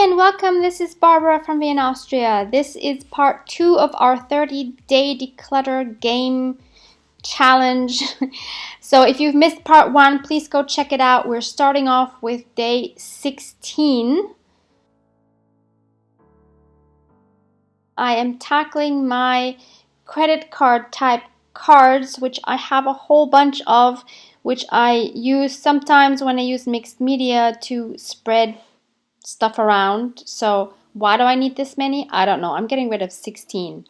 Hi and welcome, this is Barbara from Vienna, Austria. This is part 2 of our 30-day declutter game challenge. So if you've missed part 1, please go check it out. We're starting off with day 16. I am tackling my credit card type cards, which I have a whole bunch of, which I use sometimes when I use mixed media to spread stuff around. So why do I need this many? I don't know. I'm getting rid of 16.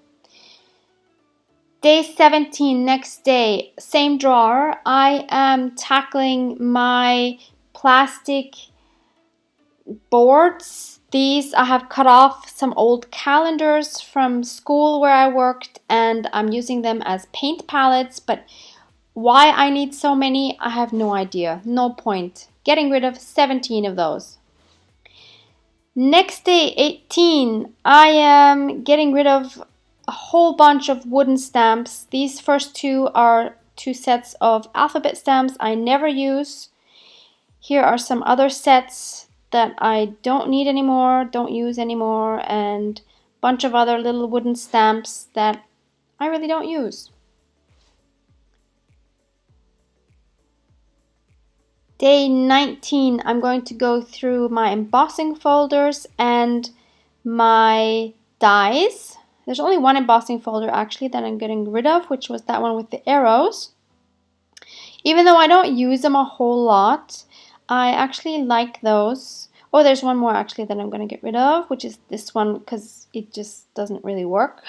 Day 17, next day, same drawer. I am tackling my plastic boards. These I have cut off some old calendars from school where I worked, and I'm using them as paint palettes, but why I need so many, I have no idea. No point. Getting rid of 17 of those. Next day, 18, I am getting rid of a whole bunch of wooden stamps. These first two are 2 sets of alphabet stamps I never use. Here are some other sets that I don't need anymore, don't use anymore, and a bunch of other little wooden stamps that I really don't use. Day 19, I'm going to go through my embossing folders and my dies. There's only one embossing folder actually that I'm getting rid of, which was that one with the arrows. Even though I don't use them a whole lot, I actually like those. Oh, there's one more actually that I'm going to get rid of, which is this one because it just doesn't really work.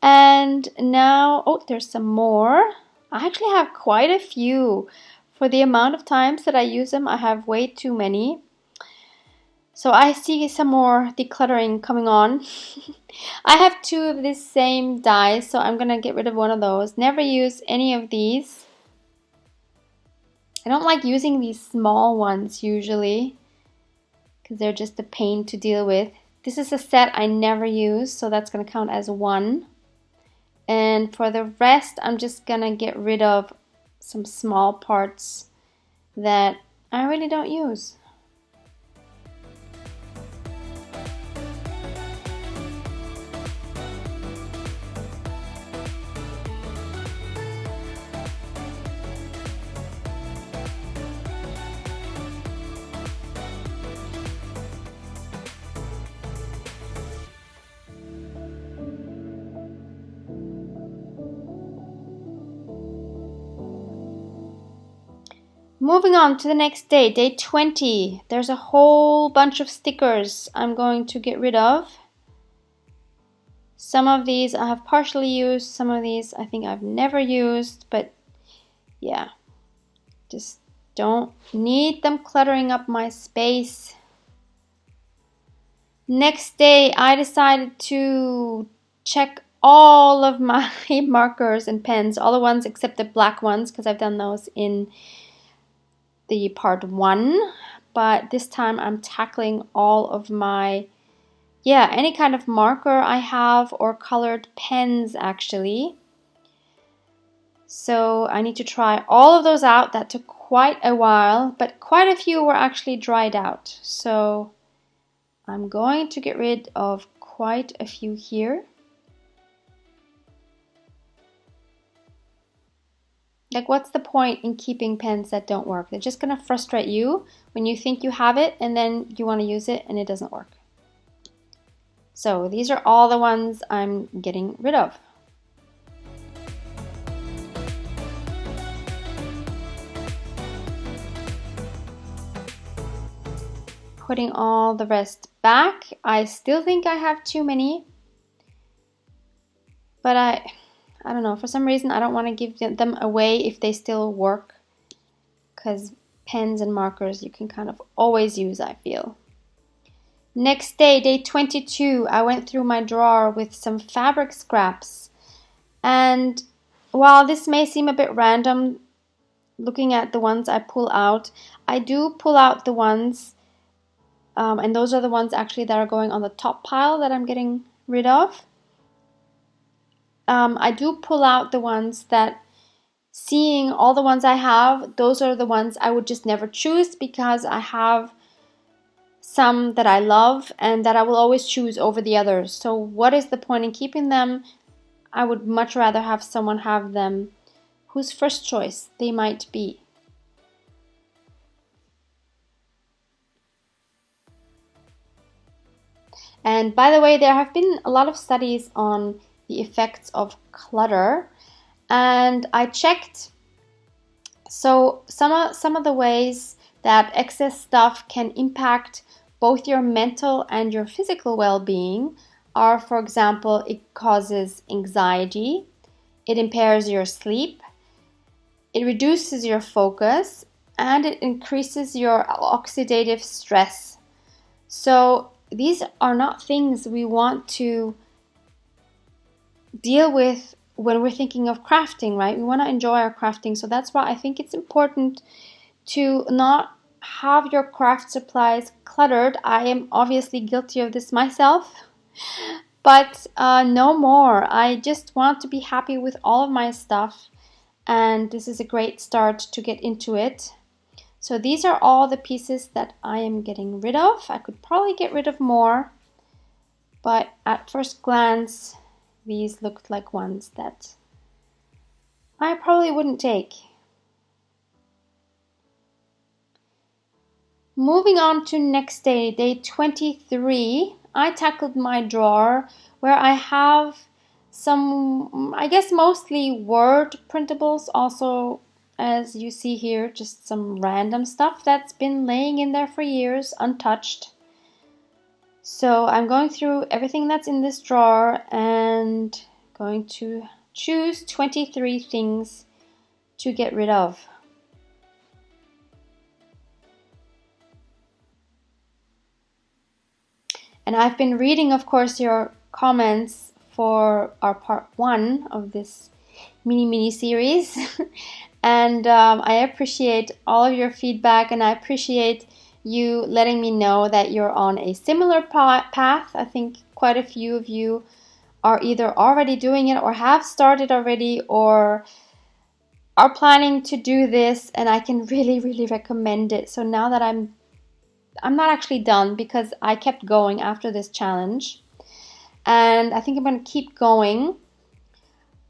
And now, oh, there's some more. I actually have quite a few. For the amount of times that I use them, I have way too many. So I see some more decluttering coming on. I have 2 of this same dies, so I'm going to get rid of one of those. Never use any of these. I don't like using these small ones usually because they're just a pain to deal with. This is a set I never use, so that's going to count as 1. And for the rest, I'm just going to get rid of some small parts that I really don't use. Moving on to the next day, day 20. There's a whole bunch of stickers I'm going to get rid of. Some of these I have partially used, some of these I think I've never used, but yeah, just don't need them cluttering up my space. Next day, I decided to check all of my markers and pens, all the ones except the black ones, because I've done those in the part 1, but this time I'm tackling all of my, any kind of marker I have or colored pens actually. So I need to try all of those out. That took quite a while, but quite a few were actually dried out. So I'm going to get rid of quite a few here. Like, what's the point in keeping pens that don't work? They're just going to frustrate you when you think you have it and then you want to use it and it doesn't work. So these are all the ones I'm getting rid of. Putting all the rest back. I still think I have too many, but I don't know, for some reason I don't want to give them away if they still work, because pens and markers you can kind of always use, I feel. Next day, day 22, I went through my drawer with some fabric scraps, and while this may seem a bit random looking at the ones I pull out, I do pull out the ones, and those are the ones actually that are going on the top pile that I'm getting rid of. I do pull out the ones that, seeing all the ones I have, those are the ones I would just never choose because I have some that I love and that I will always choose over the others. So what is the point in keeping them? I would much rather have someone have them whose first choice they might be. And by the way, there have been a lot of studies on the effects of clutter, and I checked. So some of the ways that excess stuff can impact both your mental and your physical well-being are, for example, it causes anxiety, it impairs your sleep, it reduces your focus, and it increases your oxidative stress. So these are not things we want to deal with when we're thinking of crafting, right? We want to enjoy our crafting. So that's why I think it's important to not have your craft supplies cluttered. I am obviously guilty of this myself, but no more. I just want to be happy with all of my stuff, and this is a great start to get into it. So these are all the pieces that I am getting rid of. I could probably get rid of more, but at first glance, these looked like ones that I probably wouldn't take. Moving on to next day, day 23, I tackled my drawer where I have some, I guess mostly Word printables, also as you see here, just some random stuff that's been laying in there for years, untouched. So I'm going through everything that's in this drawer and going to choose 23 things to get rid of. And I've been reading, of course, your comments for our part 1 of this mini series. And I appreciate all of your feedback, and I appreciate you letting me know that you're on a similar path. I think quite a few of you are either already doing it or have started already or are planning to do this, and I can really recommend it. So now that I'm not actually done because I kept going after this challenge, and I think I'm going to keep going.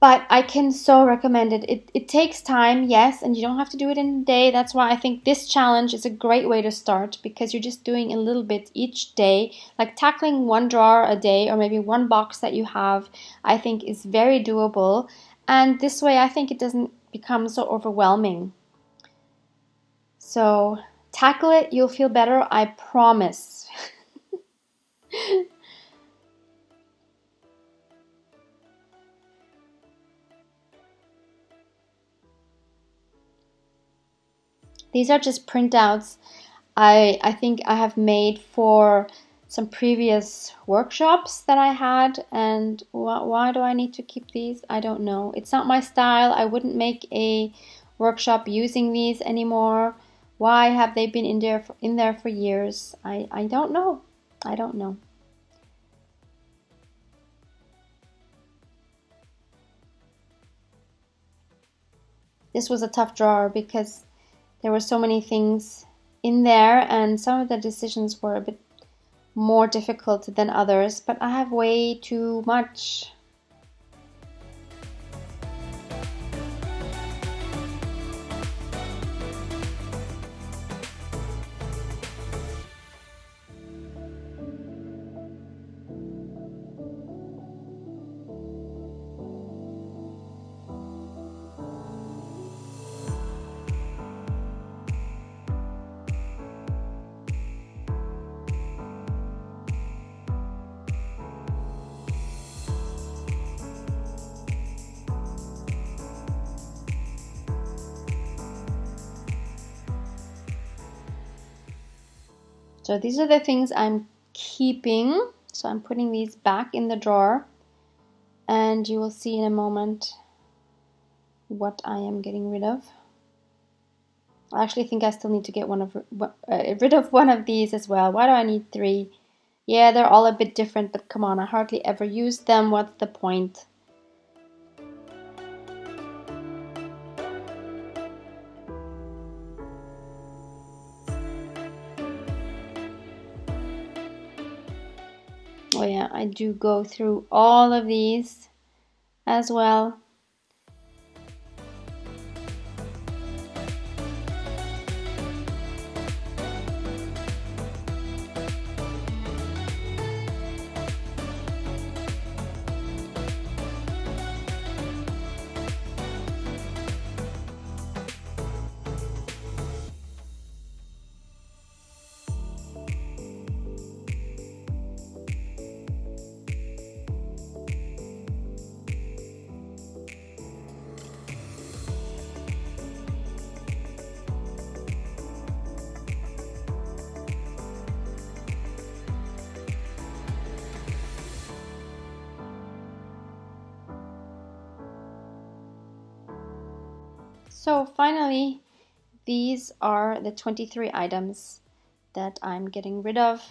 But I can so recommend it. It takes time, yes, and you don't have to do it in a day. That's why I think this challenge is a great way to start, because you're just doing a little bit each day. Like tackling one drawer a day or maybe one box that you have, I think is very doable. And this way I think it doesn't become so overwhelming. So tackle it, you'll feel better, I promise. These are just printouts I think I have made for some previous workshops that I had, and why do I need to keep these? I don't know. It's not my style. I wouldn't make a workshop using these anymore. Why have they been in there for years? I don't know. I don't know. This was a tough drawer because there were so many things in there, and some of the decisions were a bit more difficult than others, but I have way too much. So these are the things I'm keeping. So I'm putting these back in the drawer, and you will see in a moment what I am getting rid of. I actually think I still need to get rid of one of these as well. Why do I need 3? Yeah, they're all a bit different, but come on, I hardly ever use them. What's the point? Oh yeah, I do go through all of these as well. So finally, these are the 23 items that I'm getting rid of.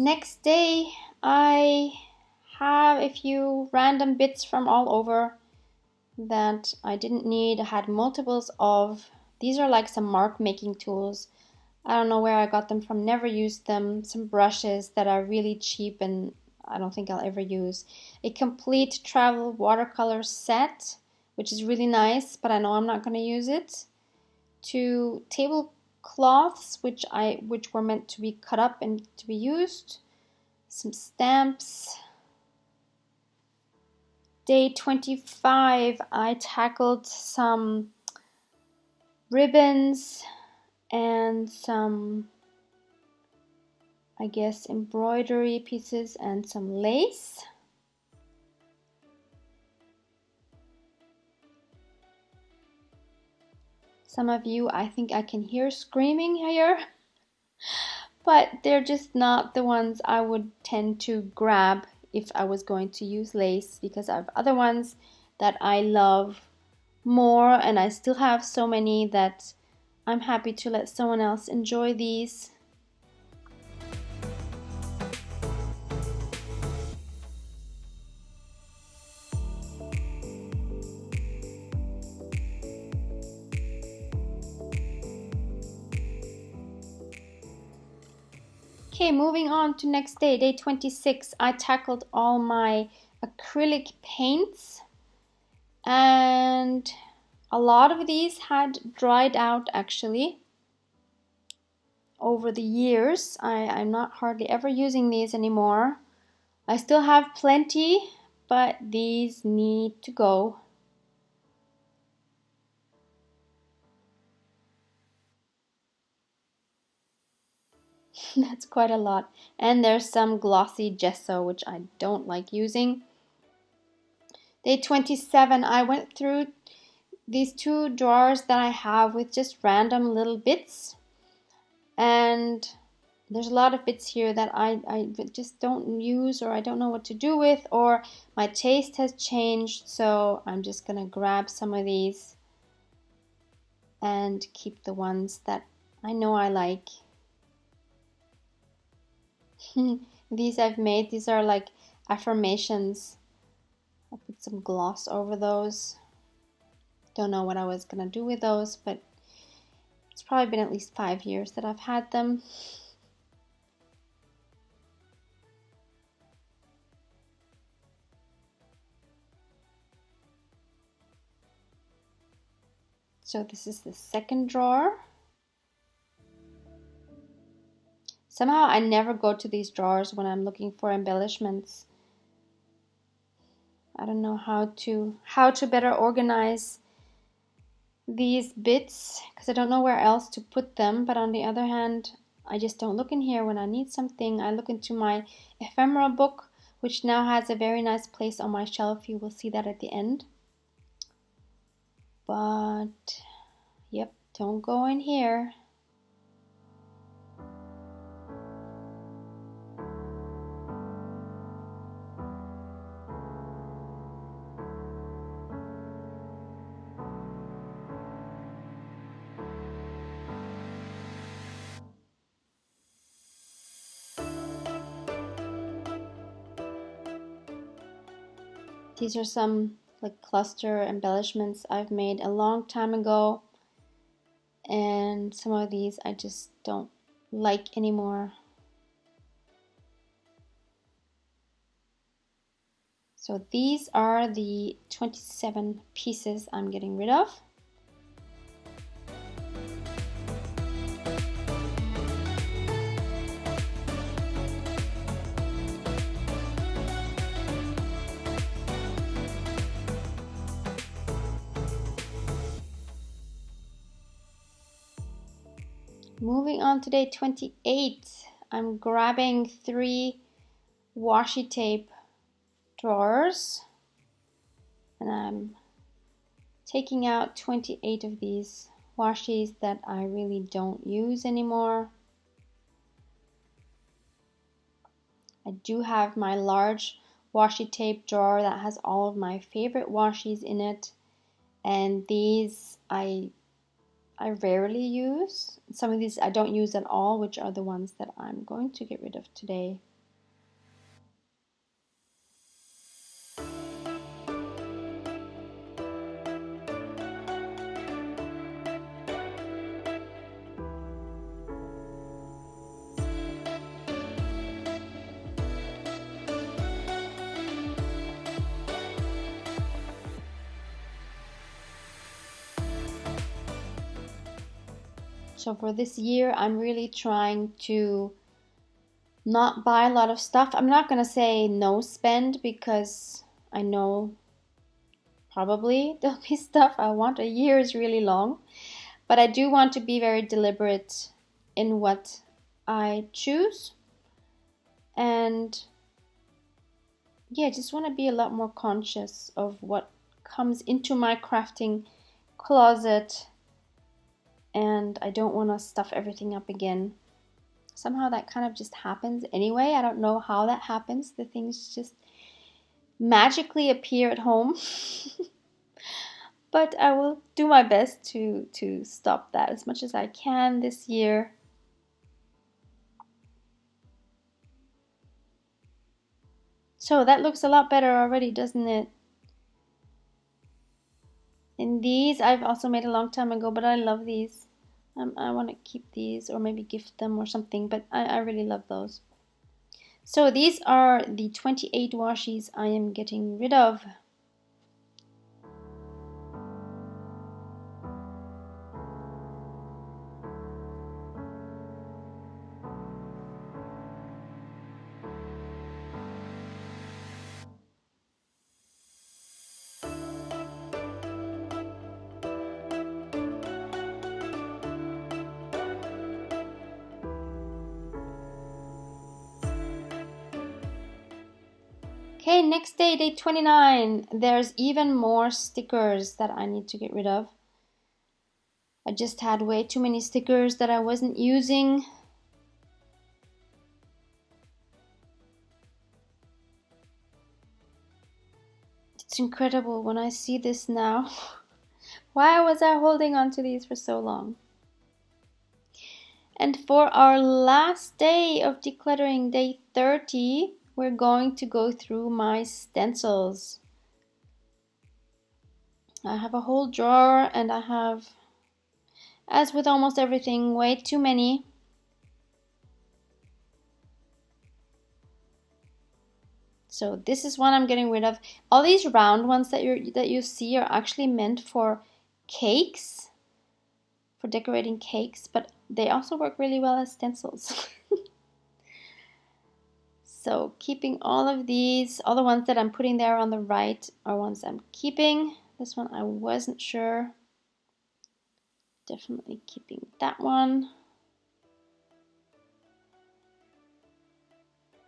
Next day, I have a few random bits from all over that I didn't need. I had multiples of. These are like some mark making tools. I don't know where I got them from, never used them. Some brushes that are really cheap and I don't think I'll ever use. A complete travel watercolor set, which is really nice, but I know I'm not going to use it. 2 tablecloths, which were meant to be cut up and to be used. Some stamps. Day 25, I tackled some ribbons and some, I guess, embroidery pieces and some lace. Some of you, I think I can hear screaming here, but they're just not the ones I would tend to grab if I was going to use lace, because I have other ones that I love more, and I still have so many that I'm happy to let someone else enjoy these. Okay, moving on to next day, day 26, I tackled all my acrylic paints, and a lot of these had dried out actually over the years. I'm not hardly ever using these anymore. I still have plenty, but these need to go. That's quite a lot. And there's some glossy gesso, which I don't like using. Day 27, I went through these 2 drawers that I have with just random little bits. And there's a lot of bits here that I just don't use, or I don't know what to do with, or my taste has changed. So I'm just going to grab some of these and keep the ones that I know I like. These I've made, these are like affirmations. I put some gloss over those. Don't know what I was gonna do with those, but it's probably been at least 5 years that I've had them. So this is the second drawer. Somehow I never go to these drawers when I'm looking for embellishments. I don't know how to better organize these bits, because I don't know where else to put them. But on the other hand, I just don't look in here when I need something. I look into my ephemera book, which now has a very nice place on my shelf. You will see that at the end. But yep, don't go in here. These are some like cluster embellishments I've made a long time ago, and some of these I just don't like anymore. So these are the 27 pieces I'm getting rid of. Moving on to day 28, I'm grabbing 3 washi tape drawers and I'm taking out 28 of these washis that I really don't use anymore. I do have my large washi tape drawer that has all of my favorite washis in it, and these I rarely use. Some of these I don't use at all, which are the ones that I'm going to get rid of today. So for this year, I'm really trying to not buy a lot of stuff. I'm not going to say no spend because I know probably there'll be stuff I want. A year is really long, but I do want to be very deliberate in what I choose. And yeah, I just want to be a lot more conscious of what comes into my crafting closet, and I don't want to stuff everything up again. Somehow that kind of just happens anyway. I don't know how that happens. The things just magically appear at home. But I will do my best to stop that as much as I can this year. So that looks a lot better already, doesn't it? And these I've also made a long time ago, but I love these. I want to keep these or maybe gift them or something, but I really love those. So these are the 28 washis I am getting rid of. Okay, next day, day 29, there's even more stickers that I need to get rid of. I just had way too many stickers that I wasn't using. It's incredible when I see this now. Why was I holding on to these for so long? And for our last day of decluttering, day 30, we're going to go through my stencils. I have a whole drawer and I have, as with almost everything, way too many. So this is one I'm getting rid of. All these round ones that you see are actually meant for cakes, for decorating cakes, but they also work really well as stencils. So keeping all of these, all the ones that I'm putting there on the right are ones I'm keeping. This one I wasn't sure. Definitely keeping that one.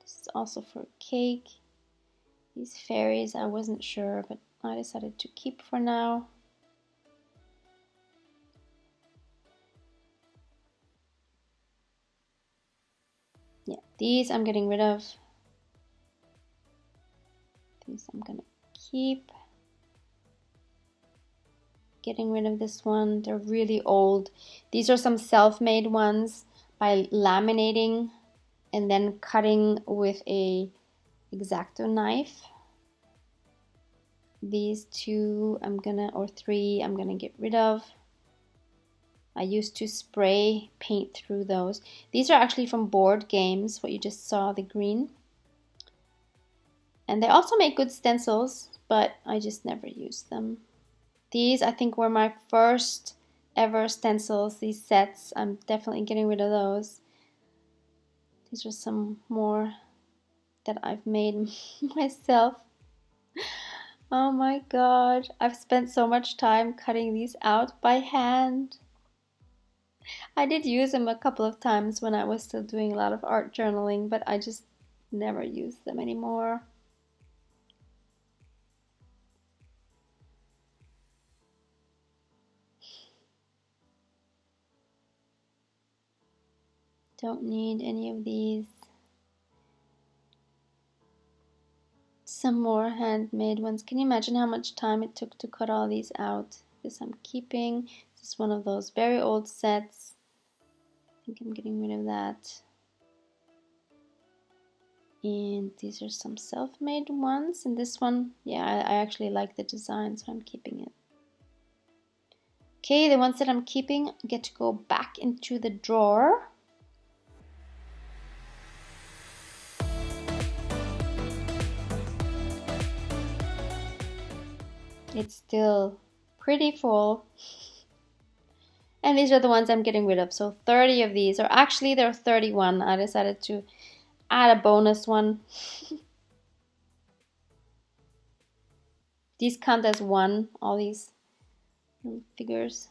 This is also for cake. These fairies I wasn't sure, but I decided to keep for now. Yeah, these I'm getting rid of. These I'm gonna keep. Getting rid of this one. They're really old. These are some self-made ones by laminating and then cutting with a X-Acto knife. These two or three I'm gonna get rid of. I used to spray paint through those. These are actually from board games, what you just saw, the green. And they also make good stencils, but I just never used them. These I think were my first ever stencils, these sets. I'm definitely getting rid of those. These are some more that I've made myself. Oh my god, I've spent so much time cutting these out by hand. I did use them a couple of times when I was still doing a lot of art journaling, but I just never use them anymore. Don't need any of these. Some more handmade ones. Can you imagine how much time it took to cut all these out? This I'm keeping. This is one of those very old sets. I think I'm getting rid of that. And these are some self-made ones. And this one, yeah, I actually like the design, so I'm keeping it. Okay, the ones that I'm keeping get to go back into the drawer. It's still pretty full. And these are the ones I'm getting rid of. So 30 of these, or actually there are 31. I decided to add a bonus one. These count as one, all these little figures.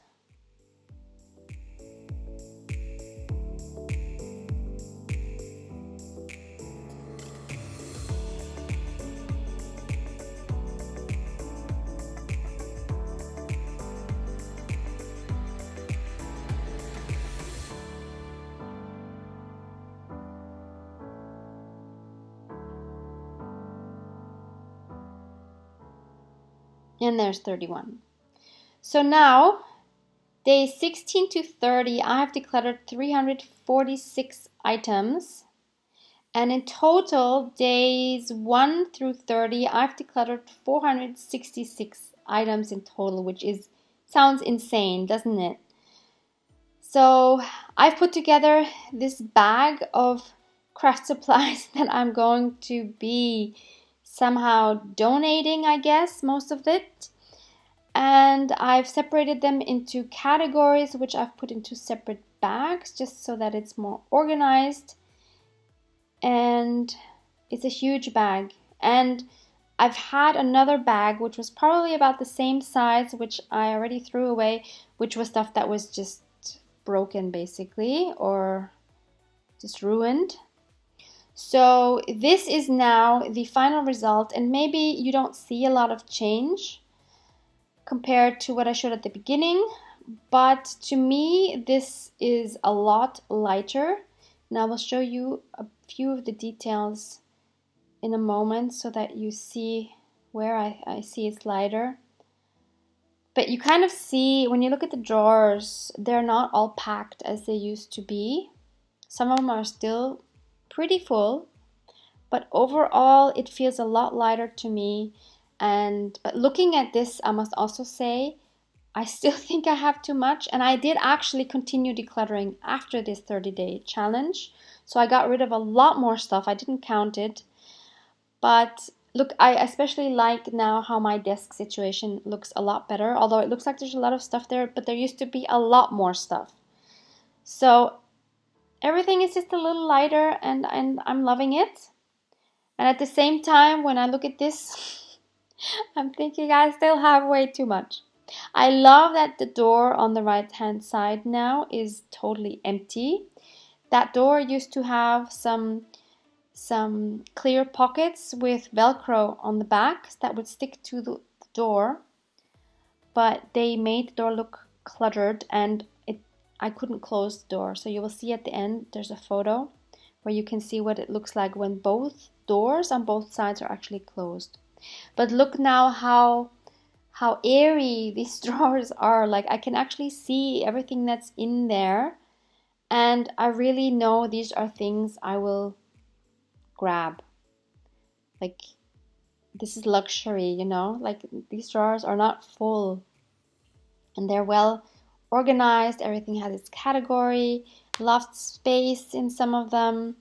And there's 31. So now, days 16 to 30, I have decluttered 346 items. And in total, days 1 through 30, I've decluttered 466 items in total, which sounds insane, doesn't it? So I've put together this bag of craft supplies that I'm going to be somehow donating, I guess, most of it. And I've separated them into categories, which I've put into separate bags just so that it's more organized. And it's a huge bag. And I've had another bag, which was probably about the same size, which I already threw away, which was stuff that was just broken basically, or just ruined. So this is now the final result, and maybe you don't see a lot of change compared to what I showed at the beginning, but to me this is a lot lighter, and I will show you a few of the details in a moment so that you see where I see it's lighter. But you kind of see, when you look at the drawers, they're not all packed as they used to be. Some of them are still pretty full, but overall it feels a lot lighter to me. But looking at this, I must also say, I still think I have too much, and I did actually continue decluttering after this 30-day challenge. So I got rid of a lot more stuff. I didn't count it. But look, I especially like now how my desk situation looks a lot better, although it looks like there's a lot of stuff there, but there used to be a lot more stuff. So everything is just a little lighter, and I'm loving it. And at the same time, when I look at this, I'm thinking I still have way too much. I love that the door on the right hand side now is totally empty. That door used to have some clear pockets with Velcro on the back that would stick to the door, but they made the door look cluttered, and I couldn't close the door. So you will see at the end there's a photo where you can see what it looks like when both doors on both sides are actually closed. But look now how airy these drawers are. Like, I can actually see everything that's in there, and I really know these are things I will grab. Like, this is luxury, you know, like these drawers are not full and they're well organized. Everything has its category, loft space in some of them.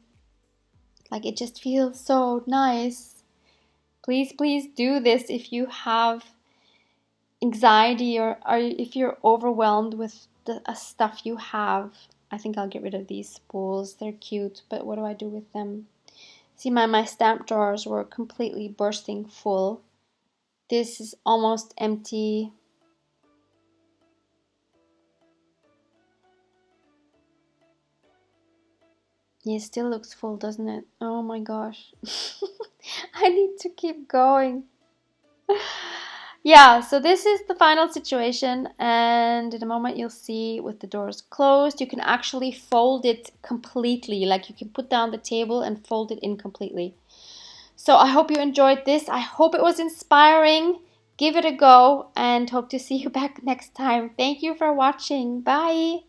Like it just feels so nice. Please, please do this if you have anxiety or if you're overwhelmed with the stuff you have. I think I'll get rid of these spools. They're cute, but what do I do with them? See, my stamp drawers were completely bursting full. This is almost empty. Yeah, it still looks full, doesn't it? Oh my gosh. I need to keep going. Yeah, so this is the final situation, and in a moment you'll see with the doors closed, you can actually fold it completely. Like you can put down the table and fold it in completely. So I hope you enjoyed this. I hope it was inspiring. Give it a go and hope to see you back next time. Thank you for watching. Bye.